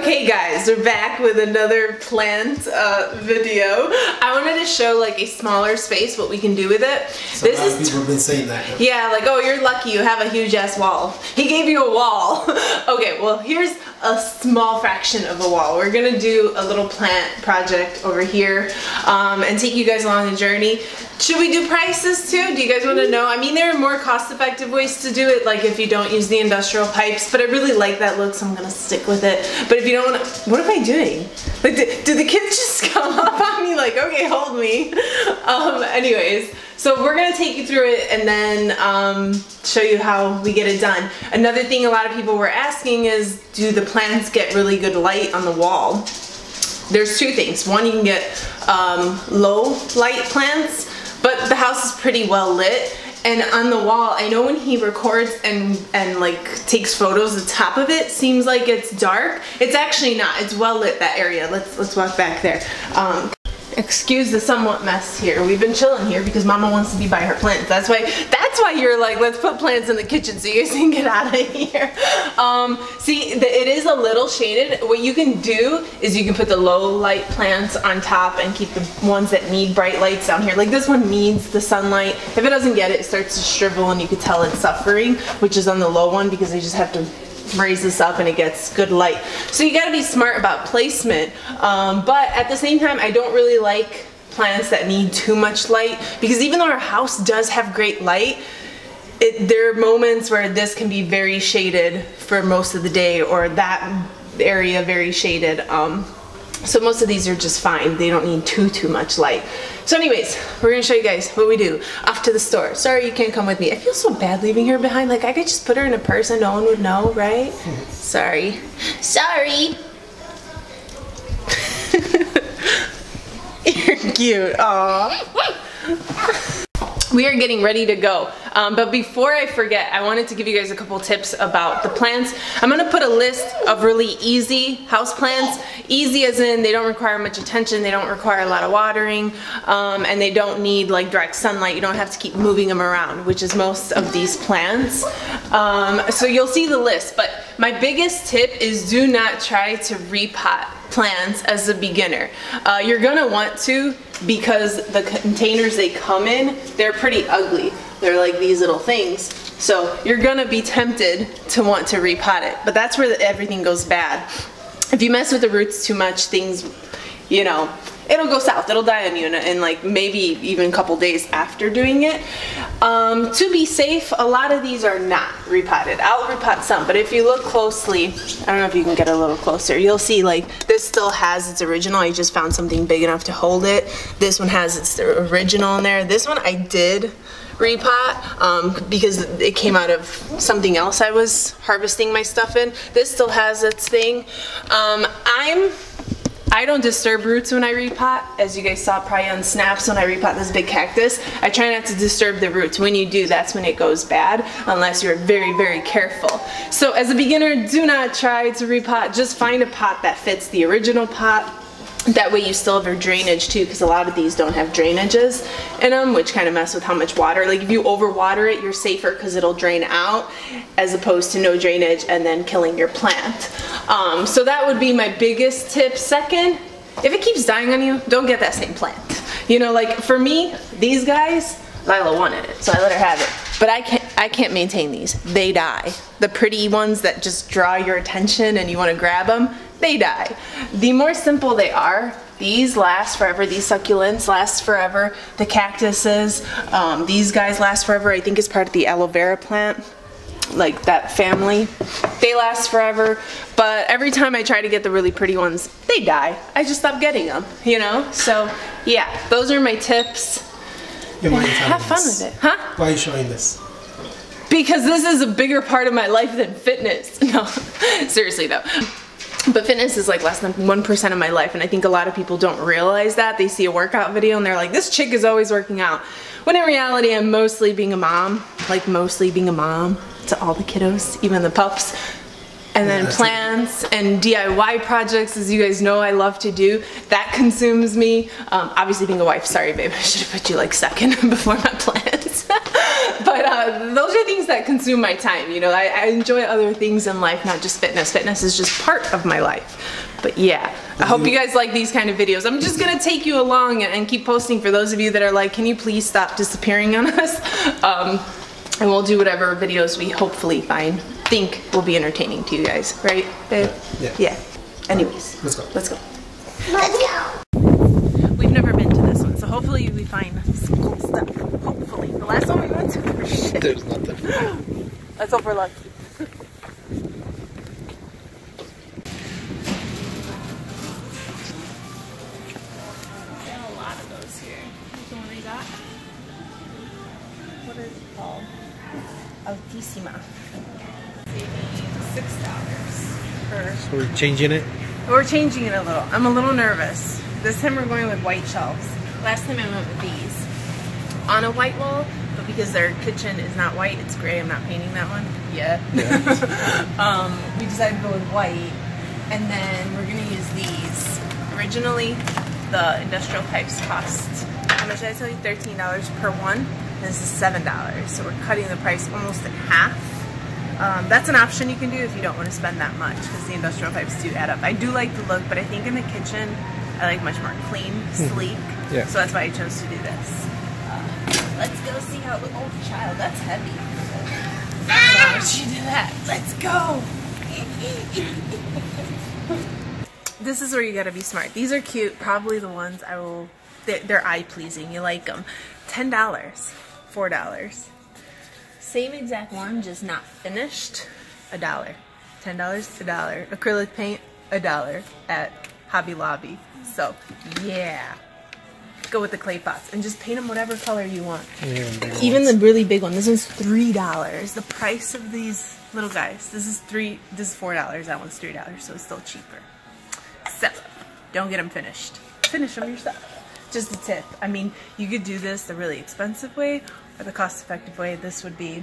Okay guys, we're back with another plant video. I wanted to show like a smaller space, what we can do with it. So this is people have been saying that. Yeah, like, oh, you're lucky you have a huge ass wall. He gave you a wall. Okay, well here's a small fraction of a wall. We're gonna do a little plant project over here and take you guys along the journey. Should we do prices too? Do you guys want to know? I mean, there are more cost-effective ways to do it, like if you don't use the industrial pipes, but I really like that look, so I'm gonna stick with it. But if you don't want to, what am I doing? Like, do the kids just come up on me like, okay, hold me? Anyways, so we're gonna take you through it and then show you how we get it done. Another thing a lot of people were asking is, do the plants get really good light on the wall? There's two things. One, you can get low light plants, but the house is pretty well lit. And on the wall, I know when he records and like takes photos, the top of it seems like it's dark. It's actually not. It's well lit, that area. Let's walk back there. Excuse the somewhat mess here. We've been chilling here because Mama wants to be by her plants. That's why you're like, let's put plants in the kitchen so you guys can get out of here. See, it is a little shaded. What you can do is you can put the low light plants on top and keep the ones that need bright lights down here. Like this one needs the sunlight. If it doesn't get it, it starts to shrivel and you can tell it's suffering, which is on the low one because they just have to raise this up and it gets good light. So you gotta be smart about placement, but at the same time I don't really like plants that need too much light, because even though our house does have great light, there are moments where this can be very shaded for most of the day, or that area very shaded. So most of these are just fine. They don't need too much light. So anyways, we're gonna show you guys what we do. Off to the store. Sorry you can't come with me. I feel so bad leaving her behind. Like I could just put her in a purse and no one would know, right? Sorry. Sorry. You're cute. Aww. We are getting ready to go, but before I forget, I wanted to give you guys a couple tips about the plants. I'm gonna put a list of really easy house plants. Easy as in they don't require much attention, they don't require a lot of watering, and they don't need like direct sunlight. You don't have to keep moving them around, which is most of these plants. So you'll see the list, but my biggest tip is do not try to repot plants as a beginner. You're gonna want to, because the containers they come in, they're pretty ugly. They're like these little things. So you're gonna be tempted to want to repot it, but that's where everything goes bad. If you mess with the roots too much, things, you know, it'll go south. It'll die on you in like maybe even a couple days after doing it. To be safe, a lot of these are not repotted. I'll repot some, but if you look closely, I don't know if you can get a little closer, you'll see like this still has its original. I just found something big enough to hold it. This one has its original in there. This one I did repot because it came out of something else I was harvesting my stuff in. This still has its thing. I don't disturb roots when I repot, as you guys saw probably on snaps when I repot this big cactus. I try not to disturb the roots. When you do, that's when it goes bad, unless you're very careful. So as a beginner, do not try to repot. Just find a pot that fits the original pot. That way you still have your drainage too, because a lot of these don't have drainages in them, which kind of mess with how much water. Like if you overwater it, you're safer because it'll drain out, as opposed to no drainage and then killing your plant. So that would be my biggest tip. Second, if it keeps dying on you, don't get that same plant. You know, like for me, these guys, Lila wanted it, so I let her have it. But I can't maintain these. They die. The pretty ones that just draw your attention and you want to grab them, they die. The more simple they are, these last forever. These succulents last forever. The cactuses, these guys last forever. I think it's part of the aloe vera plant, like that family. They last forever, but every time I try to get the really pretty ones, they die. I just stop getting them, you know? So yeah, those are my tips. Have fun with it. Huh? Why are you showing this? Because this is a bigger part of my life than fitness. No, seriously though. But fitness is like less than 1% of my life, and I think a lot of people don't realize that. They see a workout video and they're like, this chick is always working out. When in reality, I'm mostly being a mom. Like mostly being a mom to all the kiddos, even the pups. And then plants and DIY projects, as you guys know I love to do. That consumes me. Obviously being a wife, sorry babe, I should have put you like second before my plants. But those are things that consume my time. You know, I enjoy other things in life, not just fitness. Fitness is just part of my life. But yeah, I hope you guys like these kind of videos. I'm just gonna take you along and keep posting for those of you that are like, can you please stop disappearing on us? And we'll do whatever videos we hopefully think will be entertaining to you guys, right, babe? Yeah. Anyways, let's go. Let's go. We've never been to this one, so hopefully we find some cool stuff. Hopefully. The last one we went to, there was shit. There's nothing. Let's hope we're lucky. A lot of those here. What's the one they got? What is it called? Altissima. Saving $6 per. So we're changing it? We're changing it a little. I'm a little nervous. This time we're going with white shelves. Last time I went with these on a white wall, but because their kitchen is not white, it's gray. I'm not painting that one yet. Yeah. We decided to go with white, and then we're gonna use these. Originally, the industrial pipes cost, how much did I tell you? $13 per one. This is $7, so we're cutting the price almost in half. That's an option you can do if you don't want to spend that much, because the industrial pipes do add up. I do like the look, but I think in the kitchen I like much more clean, sleek. Yeah. So that's why I chose to do this. Let's go see how it looks. Oh, child, that's heavy. Why would you do that? Let's go. This is where you gotta be smart. These are cute. Probably the ones I will. They're eye pleasing. You like them. $10, $4. Same exact one, just not finished. $1. $10, $1. Acrylic paint, $1 at Hobby Lobby. So, yeah. Go with the clay pots and just paint them whatever color you want. Yeah, even the really big one. This one's $3. The price of these little guys. This is $4. That one's $3, so it's still cheaper. So, don't get them finished. Finish them yourself. Just a tip. I mean, you could do this the really expensive way or the cost-effective way. This would be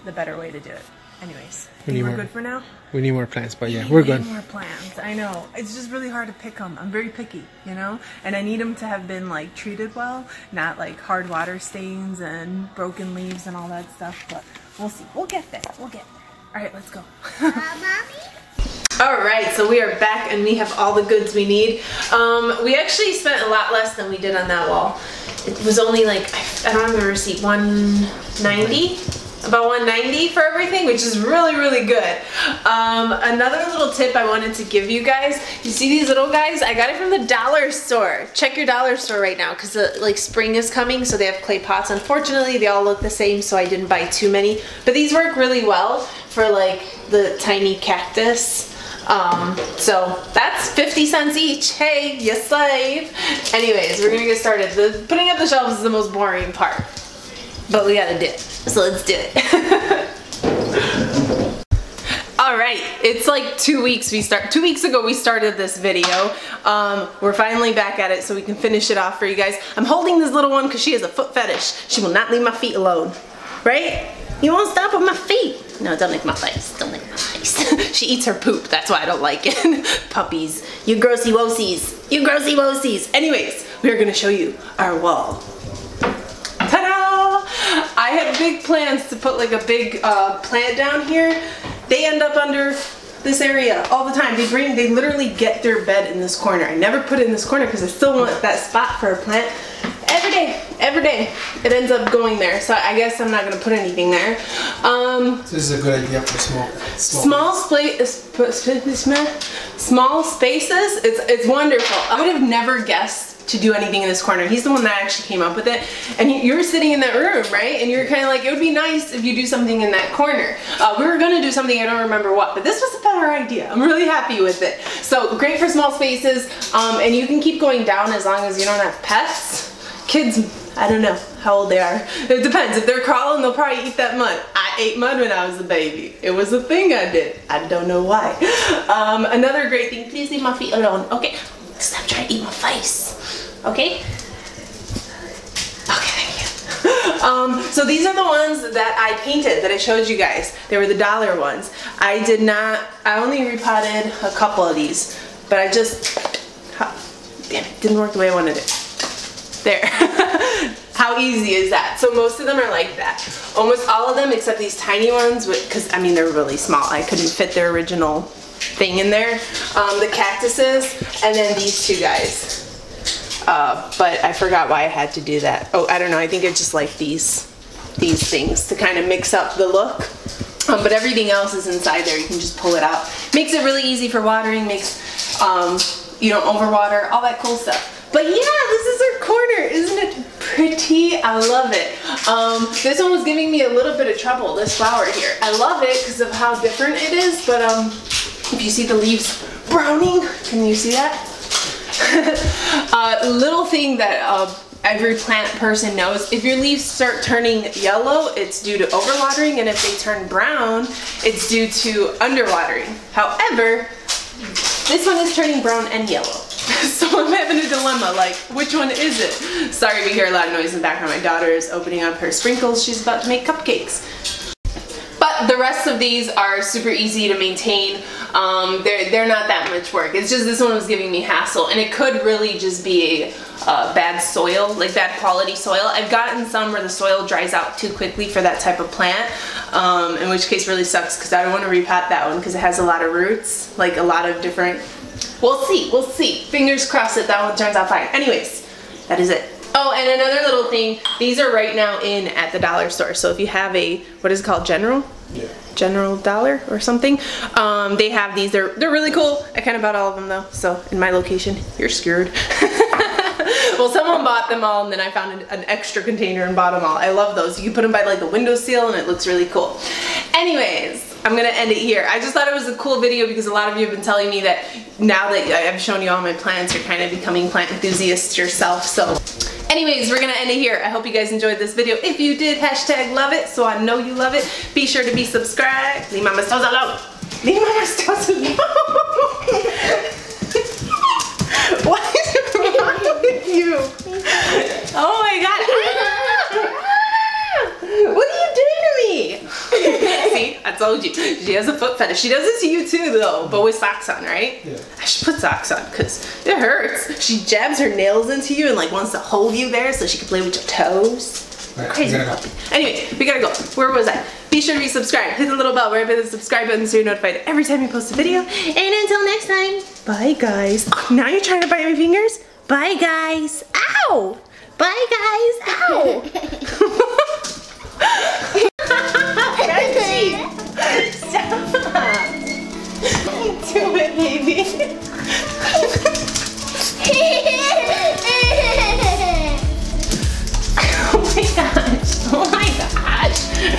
the better way to do it. Anyways, we're good for now? We need more plants, but yeah, we're good. More plants. I know. It's just really hard to pick them. I'm very picky, you know? And I need them to have been, like, treated well, not, like, hard water stains and broken leaves and all that stuff. But we'll see. We'll get there. We'll get there. All right, let's go. Mommy? Alright, so we are back and we have all the goods we need. We actually spent a lot less than we did on that wall. It was only like, I don't have a receipt, $190? About $190 for everything, which is really, really good. Another little tip I wanted to give you guys, you see these little guys? I got it from the dollar store. Check your dollar store right now, because like spring is coming, so they have clay pots. Unfortunately, they all look the same, so I didn't buy too many. But these work really well for like the tiny cactus. So that's 50 cents each. Hey, you slave. Anyways, we're gonna get started. Putting up the shelves is the most boring part, but we gotta do it. So let's do it. All right, it's like 2 weeks. 2 weeks ago we started this video. We're finally back at it, so we can finish it off for you guys. I'm holding this little one because she has a foot fetish. She will not leave my feet alone, right? You won't stop with my feet. No, don't lick my face. Don't lick my face. She eats her poop. That's why I don't like it. Puppies. You grossy wosies. You grossy wosies. Anyways, we're going to show you our wall. Ta-da! I had big plans to put like a big plant down here. They end up under this area all the time. They literally get their bed in this corner. I never put it in this corner because I still want that spot for a plant. Every day, it ends up going there. So I guess I'm not gonna put anything there. This is a good idea for small spaces. It's wonderful. I would have never guessed to do anything in this corner. He's the one that actually came up with it. And you were sitting in that room, right? And you're kind of like, it would be nice if you do something in that corner. We were gonna do something, I don't remember what, but this was a better idea. I'm really happy with it. So great for small spaces, and you can keep going down as long as you don't have pets. Kids, I don't know how old they are. It depends. If they're crawling, they'll probably eat that mud. I ate mud when I was a baby. It was a thing I did. I don't know why. Another great thing, please leave my feet alone. Okay, stop trying to eat my face. Okay? Okay, thank you. So these are the ones that I painted, that I showed you guys. They were the dollar ones. I only repotted a couple of these, but I just, damn it, didn't work the way I wanted it. There. How easy is that? So most of them are like that. almost all of them except these tiny ones, because I mean they're really small. I couldn't fit their original thing in there. The cactuses, and then these two guys. But I forgot why I had to do that. Oh, I don't know. I think I just like these things to kind of mix up the look. But everything else is inside there. You can just pull it out. Makes it really easy for watering. Makes you don't overwater. All that cool stuff. But yeah, this is our corner. Isn't it pretty? I love it. This one was giving me a little bit of trouble, this flower here. I love it because of how different it is, but if you see the leaves browning, can you see that? Little thing that every plant person knows, if your leaves start turning yellow, it's due to overwatering, and if they turn brown, it's due to underwatering. However, this one is turning brown and yellow. So I'm having a dilemma, like, which one is it? Sorry if you hear a lot of noise in the background. My daughter is opening up her sprinkles. She's about to make cupcakes. But the rest of these are super easy to maintain. They're not that much work. It's just this one was giving me hassle, and it could really just be a bad soil, like bad quality soil. I've gotten some where the soil dries out too quickly for that type of plant, in which case really sucks because I don't want to repot that one because it has a lot of roots, like a lot of different. We'll see. Fingers crossed that one turns out fine. Anyways, that is it. Oh, and another little thing, these are right now in at the dollar store. So if you have a, what is it called, General? Yeah. General Dollar or something. They have these, they're really cool. I kind of bought all of them though, so in my location, you're scared. Well, someone bought them all and then I found an extra container and bought them all. I love those. You can put them by like the windowsill and it looks really cool. Anyways, I'm gonna end it here. I just thought it was a cool video because a lot of you have been telling me that now that I've shown you all my plants, you're kind of becoming plant enthusiasts yourself. So anyways, we're gonna end it here. I hope you guys enjoyed this video. If you did, hashtag love it, so I know you love it. Be sure to be subscribed. Leave mama's toes alone. Leave mama's toes alone. What is wrong with you? Oh my god. What are you doing to me? See, I told you. She has a foot fetish. She does it to you too though, but with socks on, right? Yeah. I should put socks on because it hurts. She jabs her nails into you and like wants to hold you there so she can play with your toes. Right, crazy puppy. Anyway, we gotta go. Where was I? Be sure to be subscribed. Hit the little bell right by the subscribe button so you're notified every time we post a video. And until next time, bye guys. Oh, now you're trying to bite my fingers? Bye guys. Ow! Bye guys. Ow! Stop! Do it, baby. Oh my gosh! Oh my gosh!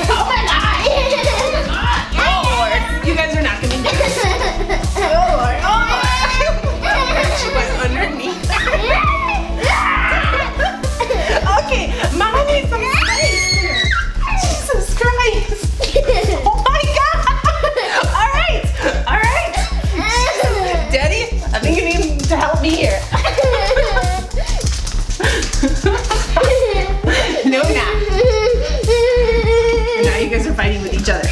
Oh my gosh! Oh Lord! You guys are not gonna do this. Oh Lord! Oh Lord! She went underneath. Okay, Mama needs some space here. Jesus Christ! Oh my God! All right, all right. Daddy, I think you need to help me here. No, not. And now you guys are fighting with each other.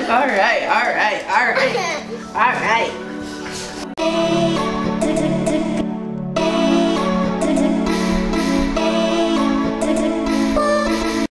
All right, all right, all right, all right.